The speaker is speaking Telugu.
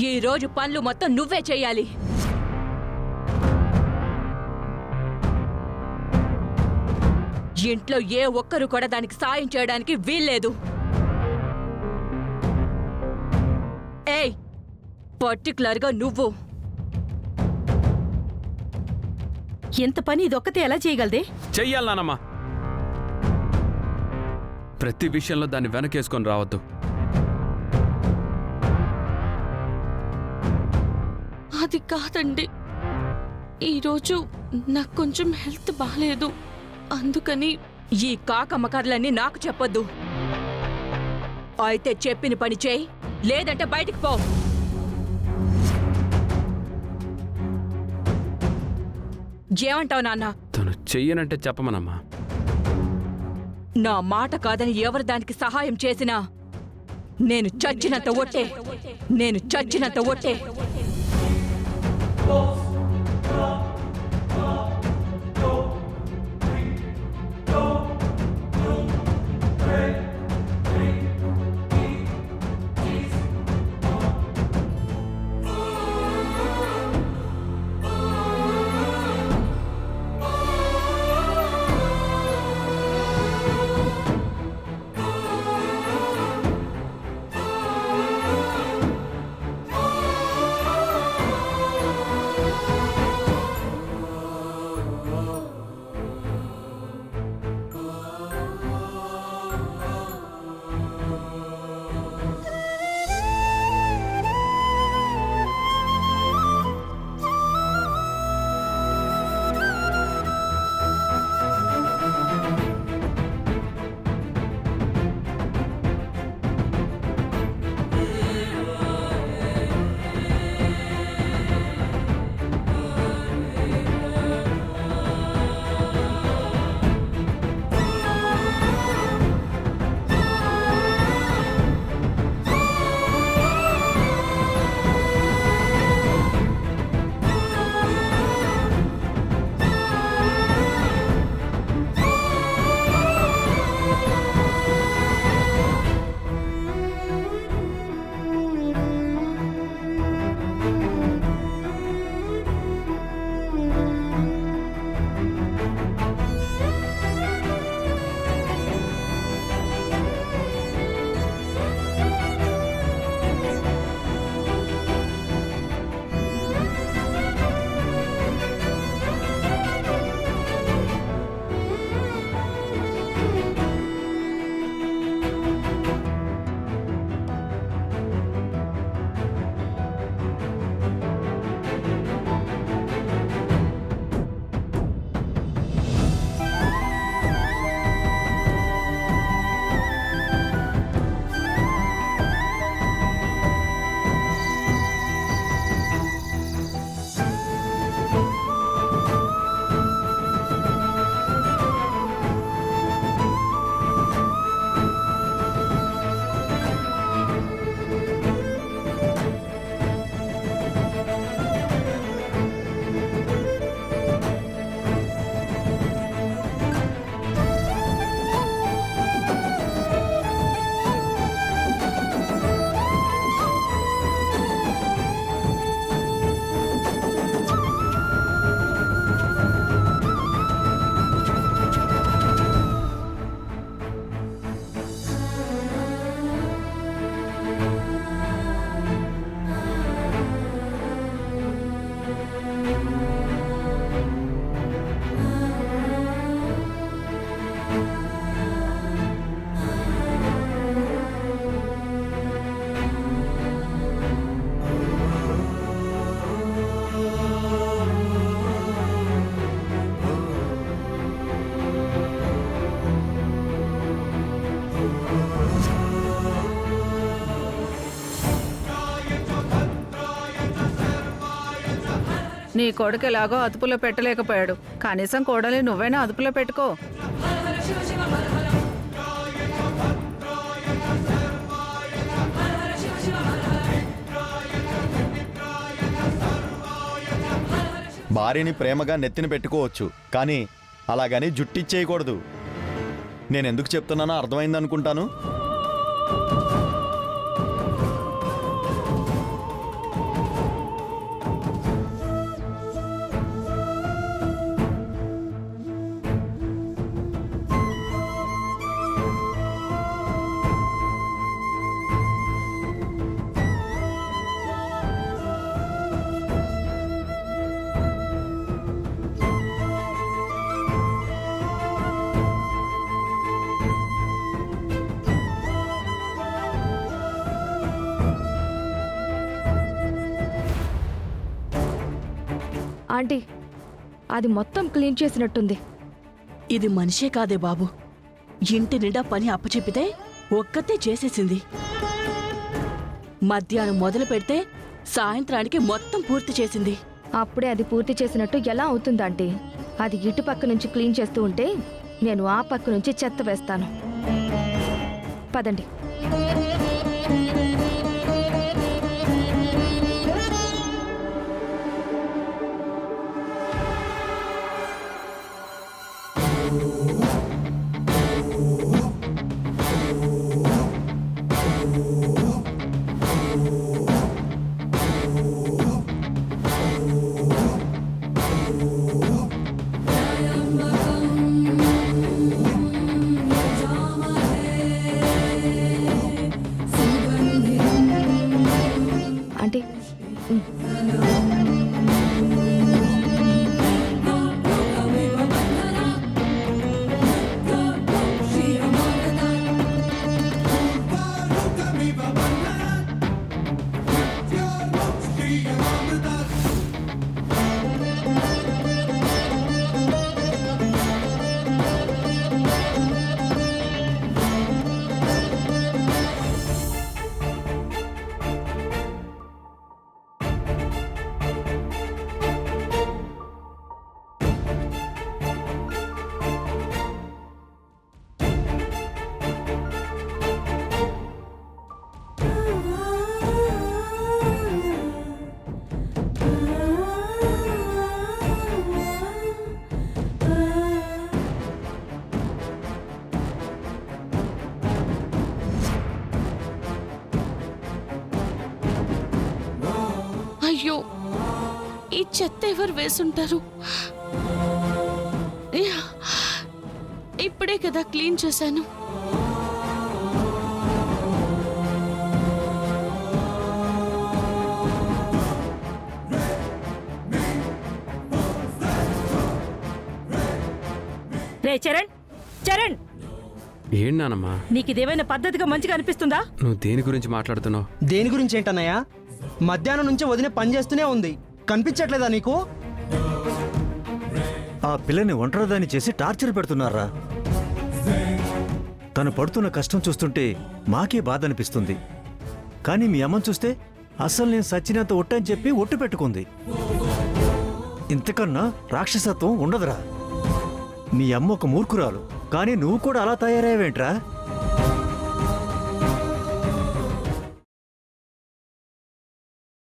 ఈ రోజు పనులు మొత్తం నువ్వే చెయ్యాలి. ఇంట్లో ఏ ఒక్కరు కూడా దానికి సాయం చేయడానికి వీల్లేదు. ఏయ్, పర్టికులర్గా నువ్వు. ఎంత పని ఇదొక్కతే ఎలా చేయగలదే? చెయ్యాలి నానమ్మా. ప్రతి విషయంలో దాన్ని వెనకేసుకొని రావద్దు. అది కాదండి, ఈరోజు నాకు కొంచెం హెల్త్ బాగాలేదు, అందుకని. ఈ కాకమ్మకర్లన్నీ నాకు చెప్పొద్దు. అయితే చెప్పిన పని చేయి, లేదంటే బయటికి పో. ఏమంటావు నాన్న? తను చెయ్యనంటే చెప్పమనమ్మా. నా మాట కాదని ఎవరు దానికి సహాయం చేసినా నేను చచ్చినంత ఒట్టే. నేను చచ్చినంత ఒట్టే. నీ కొడుకు ఎలాగో అదుపులో పెట్టలేకపోయాడు, కనీసం కోడలి నువ్వైనా అదుపులో పెట్టుకో. భార్యని ప్రేమగా నెత్తిన పెట్టుకోవచ్చు, కానీ అలాగని జుట్టిచ్చేయకూడదు. నేనెందుకు చెప్తున్నానో అర్థమైందనుకుంటాను. ఆంటీ అది మొత్తం క్లీన్ చేసినట్టుంది. ఇది మనిషే కాదే బాబు, ఇంటి నిండా పని అప్పచెప్పితే ఒక్కతే చేసేసింది. మధ్యాహ్నం మొదలు పెడితే సాయంత్రానికి మొత్తం పూర్తి చేసింది. అప్పుడే అది పూర్తి చేసినట్టు ఎలా అవుతుంది ఆంటీ? అది ఇటు పక్క నుంచి క్లీన్ చేస్తూ ఉంటే నేను ఆ పక్క నుంచి చెత్త వేస్తాను. పదండి. ఆంటీ అయ్యో, ఈ చెత్త ఎవరు వేసుంటారు? ఇప్పుడే కదా క్లీన్ చేశాను. రే చరణ్, చరణ్, ఏంటి నానమ్మా? నీకు ఇదేమైనా పద్ధతిగా మంచిగా అనిపిస్తుందా? నువ్వు దేని గురించి మాట్లాడుతున్నావు? దేని గురించి ఏంటన్నయ్య? మధ్యాహ్నం నుంచి వదిన పని చేస్తూనే ఉంది, కనిపించట్లేదా నీకు? ఆ పిల్లని ఒంటరిదాన్ని చేసి టార్చర్ పెడుతున్నారా? తను పడుతున్న కష్టం చూస్తుంటే మాకే బాధ అనిపిస్తుంది. కానీ మీ అమ్మని చూస్తే అసలు నేను సచ్చినంత ఒట్టని చెప్పి ఒట్టు పెట్టుకుంది. ఇంతకన్నా రాక్షసత్వం ఉండదురా. మీ అమ్మ ఒక మూర్ఖురాలు, కానీ నువ్వు కూడా అలా తయారయ్యావేంట్రా?